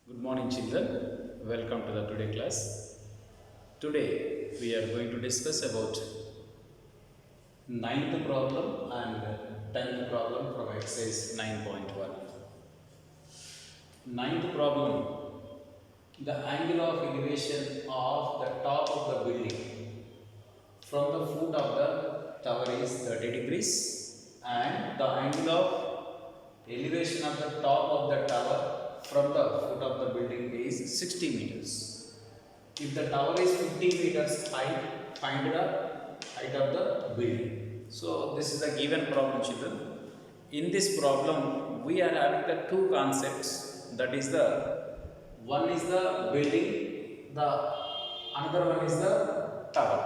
Good morning, children. Welcome to the today class. Today we are going to discuss about ninth problem and tenth problem from exercise 9.1. Ninth problem: the angle of elevation of the top of the building from the foot of the tower is 30 degrees, and the angle of elevation of the top of the tower from the foot of the building is 60 meters. If the tower is 50 meters height, find the height of the building. So this is a given problem, children. In this problem, we are having the two concepts. That is the one is the building, the another one is the tower.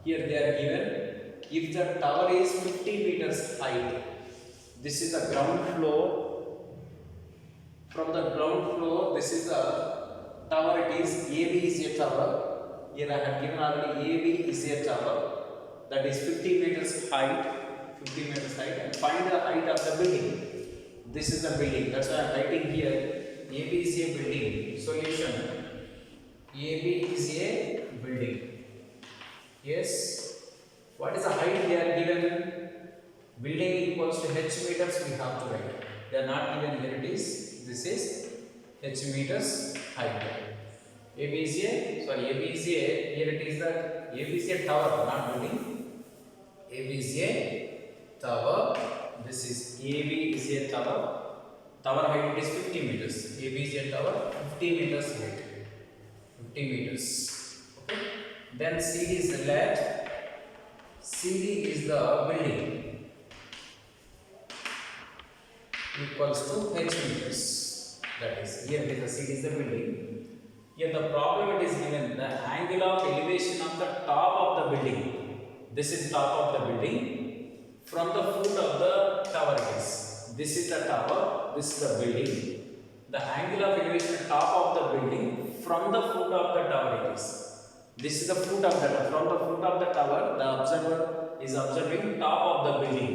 Here they are given. If the tower is 50 meters height, this is the ground floor. From the ground floor, this is the tower. It is AB is a tower. Here I have given already AB is a tower that is 50 meters height. 50 meters height, and find the height of the building. This is the building. That's why I am writing here. AB is a building. Solution: AB is a building. Yes. What is the height they are given? Building equals to h meters. We have to write. They are not given here. It is. This is h meters height. AB is a, AB is a, here it is that AB is a tower, not building. AB is a tower. This is AB is a tower. Tower height is 50 meters. AB is a tower, 50 meters height. 50 meters. Okay. Then CD is the lat. CD is the building. Equals to h meters. That is, here it is the CD is the building. Here the problem it is given the angle of elevation of the top of the building. This is top of the building from the foot of the tower it is. This is the tower. This is the building. The angle of elevation top of the building from the foot of the tower it is. This is the foot of the tower. From the foot of the tower, the observer is observing top of the building.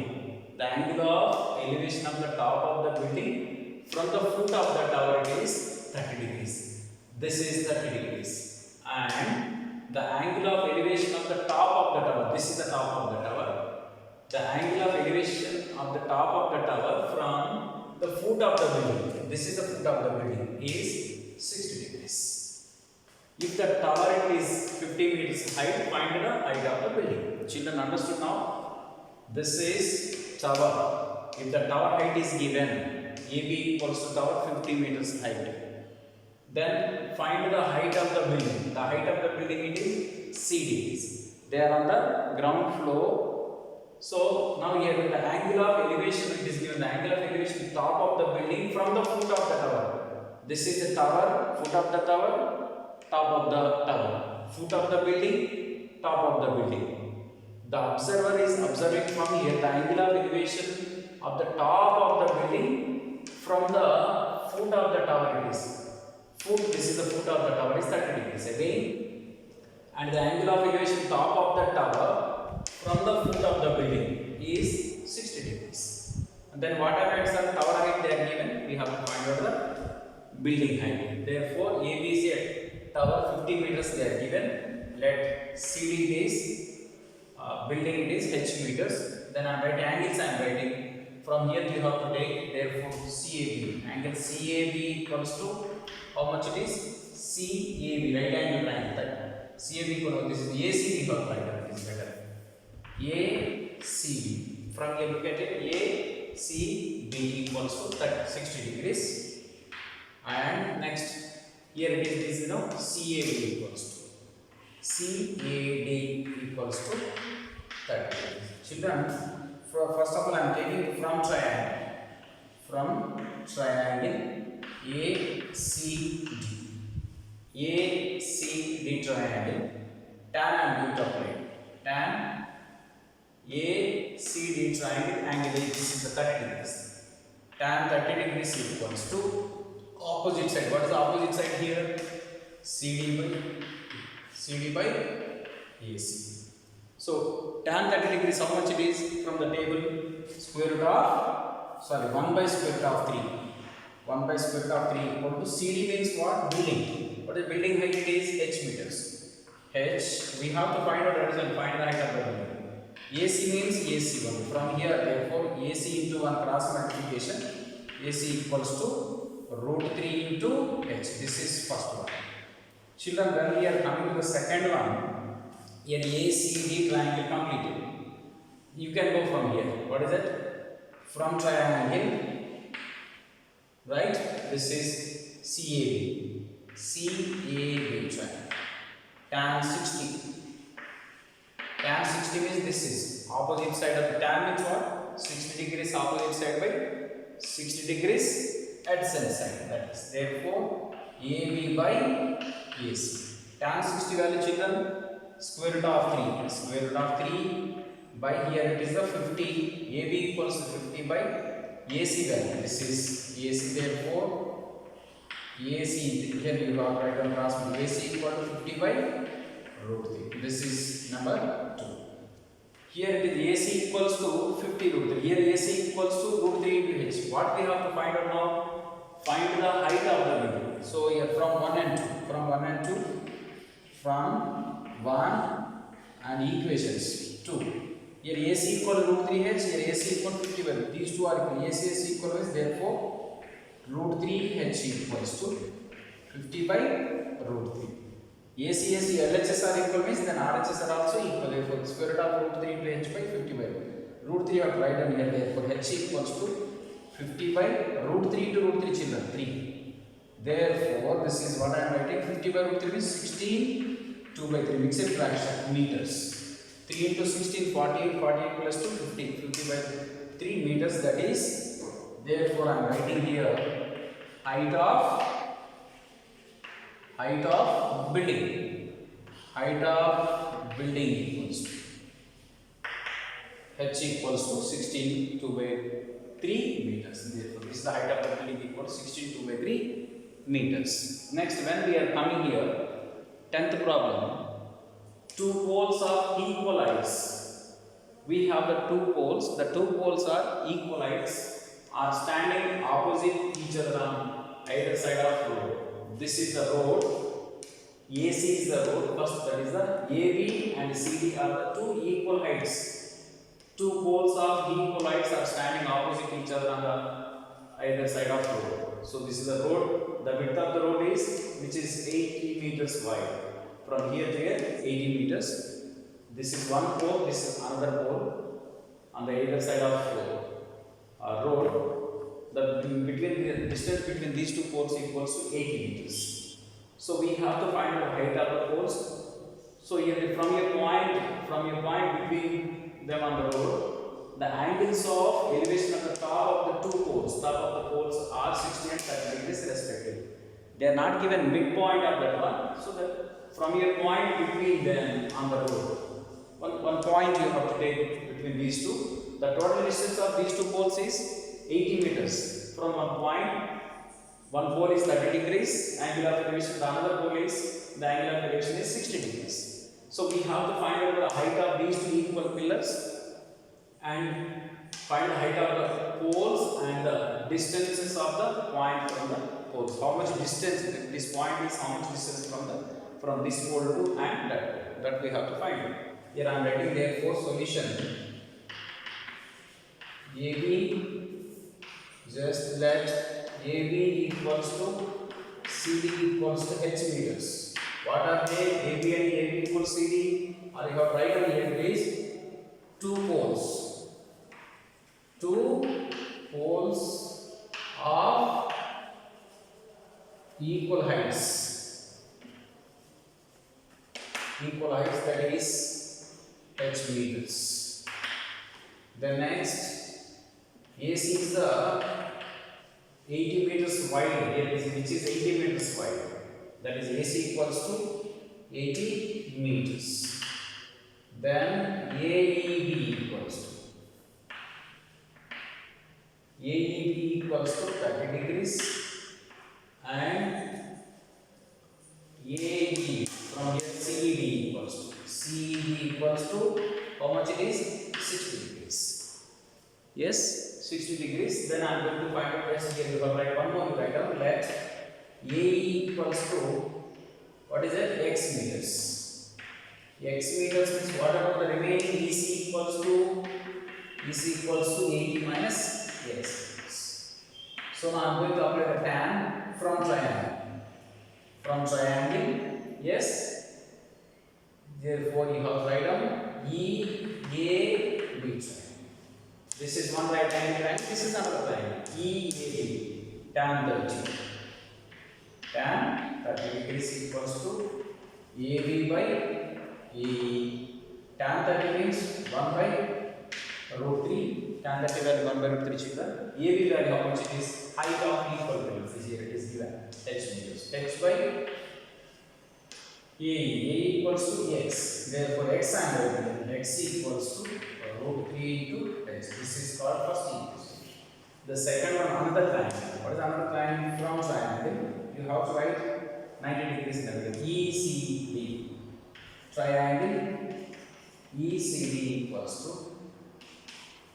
The angle of elevation of the top of the building from the foot of the tower is 30 degrees. This is 30 degrees. And the angle of elevation of the top of the tower, this is the top of the tower. The angle of elevation of the top of the tower from the foot of the building, this is the foot of the building, is 60 degrees. If the tower is 50 meters height, find the height of the building. Children understood now? This is tower. If the tower height is given, AB equals to tower 50 meters height, then find the height of the building. The height of the building it is CD. They are on the ground floor. So now here the angle of elevation it is given. The angle of elevation top of the building from the foot of the tower. This is the tower, foot of the tower, top of the tower, foot of the building, top of the building. The observer is observing from here the angle of elevation of the top of the building from the foot of the tower it is. Foot, this is the foot of the tower is 30 degrees again. And the angle of elevation top of the tower from the foot of the building is 60 degrees. And then what happens on tower height they are given? We have to find out the building height. Therefore, AB is a tower 50 meters they are given. Let CD is building it is h meters. Then I am writing angles. I am writing from here you have to take therefore CAB. Angle CAB equals to how much it is? CAB, right angle triangle. That CAB equal to this is AC we have written. It is better. ACB. From here look at it. ACB equals to 60 degrees. And next here it is CAB equals to CAD equals to 30. Children, first of all I am taking from triangle. From triangle ACD. ACD triangle. Tan I am going to apply. Tan ACD triangle angle this is the 30 degrees. Tan 30 degrees equals to opposite side. What is the opposite side here? CD by AC. So tan 30 degrees how much it is from the table? Square root of 1 by square root of 3. 1 by square root of 3 equal to CD means what? Building. What is building height? It is h meters. H, we have to find out horizon, find the height of the building. AC means AC1. From here, therefore, AC into 1 cross multiplication, AC equals to root 3 into H. This is first one. Children, when we are coming to the second one, here ACD triangle completed. You can go from here. What is it? From triangle, right? This is CAB. CAB triangle. Tan 60. Tan 60 means this is opposite side of the tan means what? 60 degrees opposite side by 60 degrees adjacent side. That is therefore AB by AC. Tan 60 value, children, square root of 3. Square root of 3 by here it is the 50. AB equals to 50 by AC value. This is AC, therefore AC, here you got right on cross, AC equal to 50 by root 3. This is number 2. Here it is AC equals to 50 root 3. Here AC equals to root 3 into H. What we have to find out now? Find the height of the building. So here from 1 and 2. From 1 and 2. From 1 and equations 2. Here AC equal to root 3H. Here AC equal to 50 by root. These two are equal. AC equal to, therefore root 3H equals to 50 by root 3. AC, LHS are equal means then RHS are also equal. Therefore, square root of root 3 into H by 50 by root 3 are right on here. Therefore, H equals to 50 by root 3 to root 3, children, 3. Therefore, this is what I am writing. 50 by root 3 means 16, 2 by 3, mixed fraction, meters. 3 into 16, 48, 48 plus 2, 50. 50 by 3 meters, that is. Therefore, I am writing here height of building. Height of building equals to H equals to 16, 2 by 3 meters. Therefore, this is the height of the building equals 16, 2 by 3 meters. Next, when we are coming here, 10th problem. Two poles of equal heights. We have the two poles. The two poles are equal heights, are standing opposite each other on either side of road. This is the road. AC is the road. First, that is the AB and CD are the two equal heights. Two poles of equal heights are standing opposite each other on the either side of road. So this is the road. The width of the road is, which is 80 meters wide. From here to here, 80 meters. This is one pole. This is another pole on the either side of road. The distance between these two poles equals to 80 meters. So we have to find the height of the poles. So here from your point between them on the road, the angles of elevation of the top of the two poles, are 60 and 30 degrees respectively. They are not given midpoint of that one. So that from your point between them on the road, one point you have to take between these two. The total distance of these two poles is 80 meters. From one point, one pole is 30 degrees angle of elevation, the another pole is, the angle of elevation is 60 degrees. So we have to find out the height of these two equal pillars and find the height of the poles and the distances of the point from the poles. How much distance this point is, how much distance from this pole to and that we have to find. Here I am writing therefore solution. AB, just let AB equals to CD equals to H meters. What are they? AB and AB equals CD. Or you have right on here please. Two poles. Two poles of equal heights. Equal heights, that is H meters. Then next, AC is the 80 meters wide, which is 80 meters wide. That is AC equals to 80 meters. Then AEB equals to 30 degrees and AE from here CED equals to how much it is? 60 degrees. Yes. 60 degrees. Then I am going to find out just here. You can write one more. You write down let A equals to what is it? X meters. X meters means what about the remaining EC equals to 80 minus X. So now I am going to apply the tan from triangle. From triangle, yes. Therefore, you have to write down E A B. This is one right angle triangle. This is another triangle. E A B. Tan 30. Tan 30 degrees equals to AB by AE. Tan 30 means 1 by root 3. Tan 30 value 1 by root 3 children. AB value how much it is? Height of equal pillars. Here it is given. H meters. H by AE equals to X. Therefore, X angle X equals to root 3 into H. This is called first equation. The second one, another triangle. What is another triangle? From triangle, you have to write 90 degrees in the middle. ECD. Triangle ECD equals to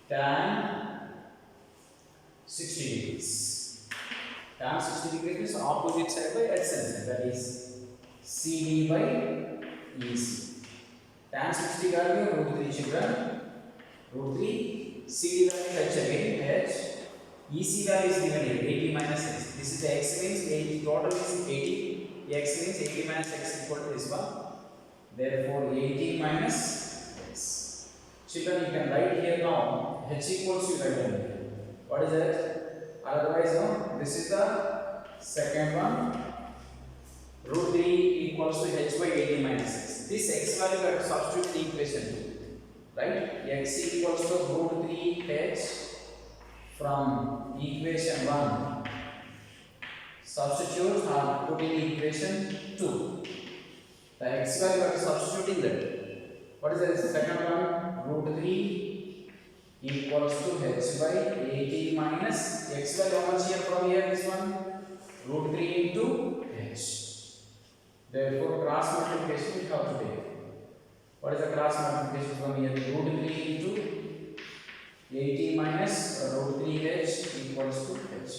tan 60 degrees. Tan 60 degrees means opposite side by adjacent. That is CD by EC. Tan 60 value root 3 children. Root 3. CD value H again. H. EC value is given here 80 minus X. This is the X means 80. Total is 80. X means 80 minus X equal to this one. Therefore 80 minus X. Children, you can write here now H equals to write down here. What is that? Otherwise, no. This is the second one. Root 3 equals to H by 80 minus X. This X value we have to substitute the equation 2. Right? X equals to root 3 H from equation 1. Substitute or put in equation 2. The X value we have to substitute in that. What is the second one? Root 3 equals to H by 80 minus X value how much here from here this one? Root 3 into H. Therefore, cross multiplication we have to take. What is the cross multiplication from here? Root 3 into 80 minus root 3H equals to H.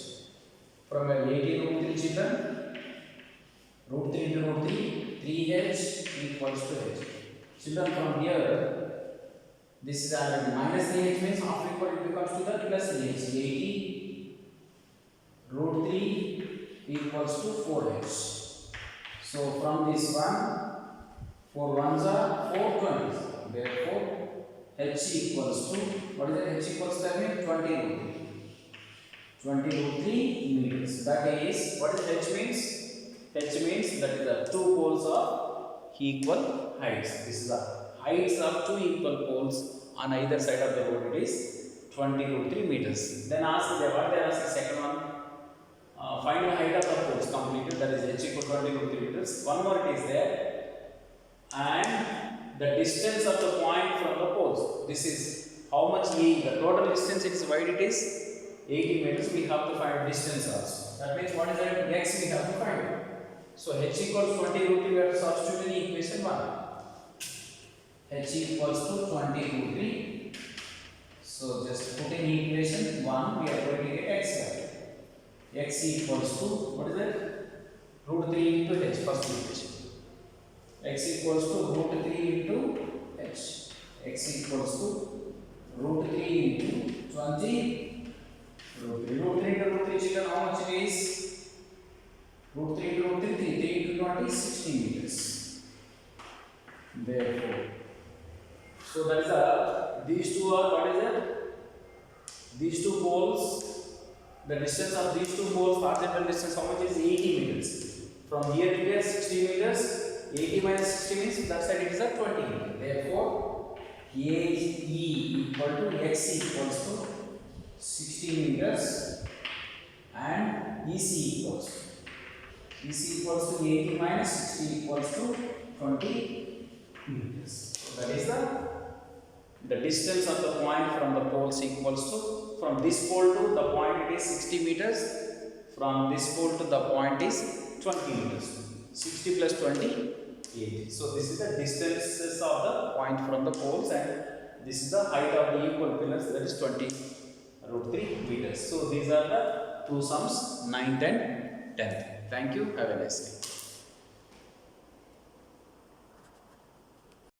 From here 80 root 3 children. Root 3 into root 3, 3H equals to H. Children, from here, this is already minus 3H means after equal it becomes to the plus 3H. 80 root 3 equals to 4H. So from this one, 4 ones are 4 20s. Therefore, H equals to, what is it? H equals to 20 root 3. 20 root 3 meters. That is, what is H means? H means that is the two poles of equal heights. This is the heights of two equal poles on either side of the road. It is 20 root 3 meters. Then ask the what they ask the second one. Find the height of the poles completed. That is H equal to 20 root 3 meters. One more it is there. And the distance of the point from the poles. This is how much E. The total distance it is wide. It is 80 meters. We have to find distance also. That means what is that? X we have to find. So H equals 20 root 3, we have to substitute in equation 1. H equals to 20 root 3. So just put in equation 1, we are going to get X value. X equals to, what is that? Root 3 into H, first equation. X equals to root 3 into H. X equals to root 3 into 20 root 3. Root 3 into root 3, children, how much it is? Root 3 into root 3, 3 into 20, 60 meters. Therefore, so that is these two are, what is that? These two poles, the distance of these two poles, horizontal distance, how much is 80 meters. From here to here, 60 meters. 80 minus 60 means that side it is a 20 meters. Therefore, AE equal to X equals to 60 meters and EC equals to 80 minus 60 equals to 20 meters. So that is the distance of the point from the poles equals to, from this pole to the point it is 60 meters, from this pole to the point is 20 meters. 60 plus 20, 80. So this is the distances of the point from the poles, and this is the height of the equal pillars, that is 20 root 3 meters. So these are the two sums, 9th and 10th. Thank you. Have a nice day.